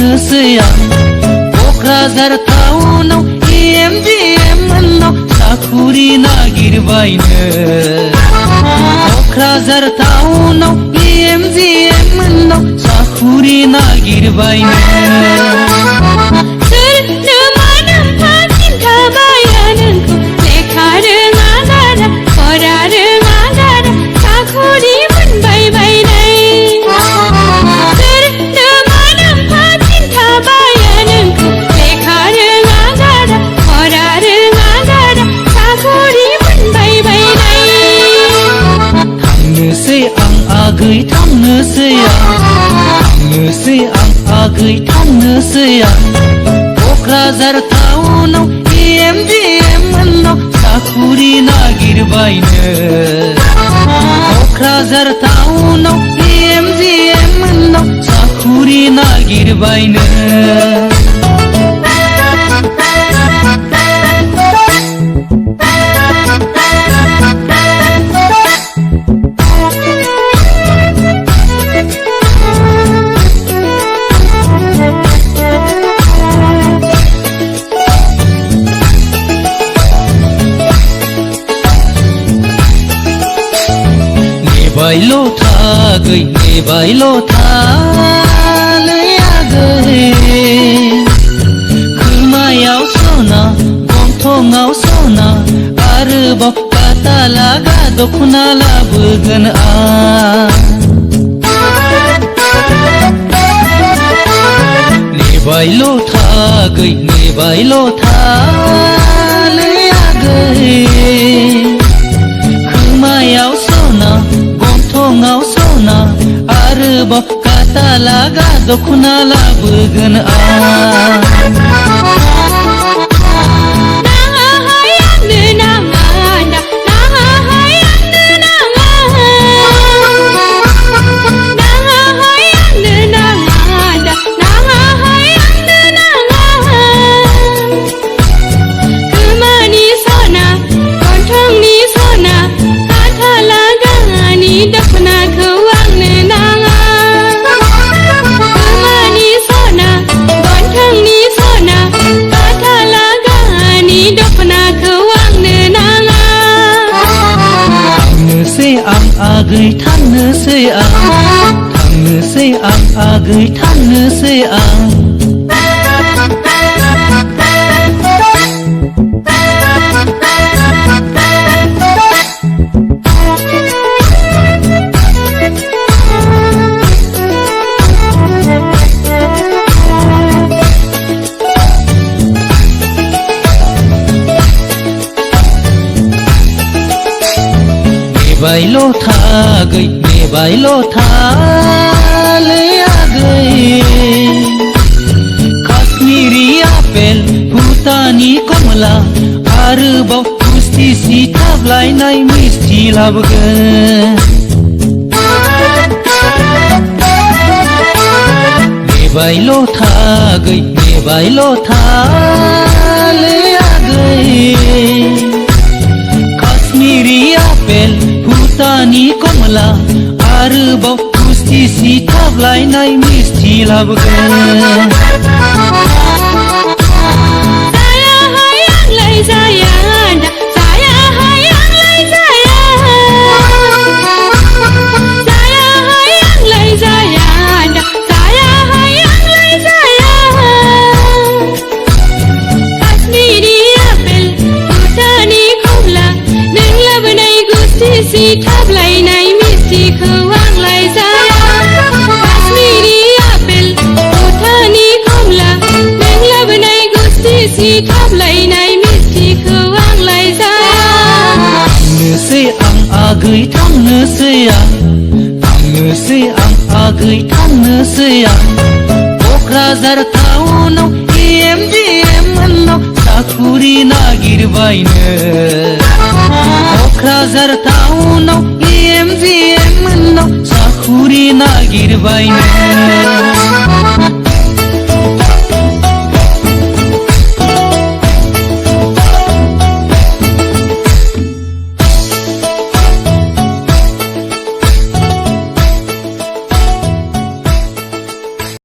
थांनोसै आं क'क्राझार टाउनाव EMGM मोननाव साखुरि नागिरबायनो क'क्राझार टाउनाव EMGM मोननाव साखुरि नागिरबायनो थांनोसै आं आगै थांनोसै आं क'क्राझार टाउनाव EMGM मोननाव साखुरि नागिरबायनो क'क्राझार टाउनाव EMGM मोननाव साखुरि नागिरबायनो नेबायल' थालै आगै खोमायाव सना गन्थङाव सना आरोबाव काटा लागा दख'ना लाबोगोन आं नेबायल' थालै आगै खोमायाव सना गन्थङाव सना आरोबाव काटा लागा दख'ना लाबोगोन आं आगै थांनोसै आं आगै थांनोसै आं नेबायल' थालै आगै काश्मीरी आपेल भुटानी कमला आरोबाव गुस्थि सिथाबलायनाय मिस्थि लाबोगोन नेबायल' थालै आगै काश्मीरी आपेल भुटानी कमला आरोबाव गुस्थि सिथाबलायनाय मिस्थि लाबोगोन सिथाबलायनाय मिस्थिखौ आंलाय जाया काश्मीरी आपेल भुटानी कमला नों लाबोनाय गुस्थि सिथाबलायनाय मिस्थिखौ आंलाय जाया थांनोसै आं आगै थांनोसै आं आगै थांनोसै आं क'क्राझार टाउनाव EMGM मोननाव साखुरि नागिरबायनो क'क्राझार टाउनाव EMGM मोननाव साखुरि नागिरबायनो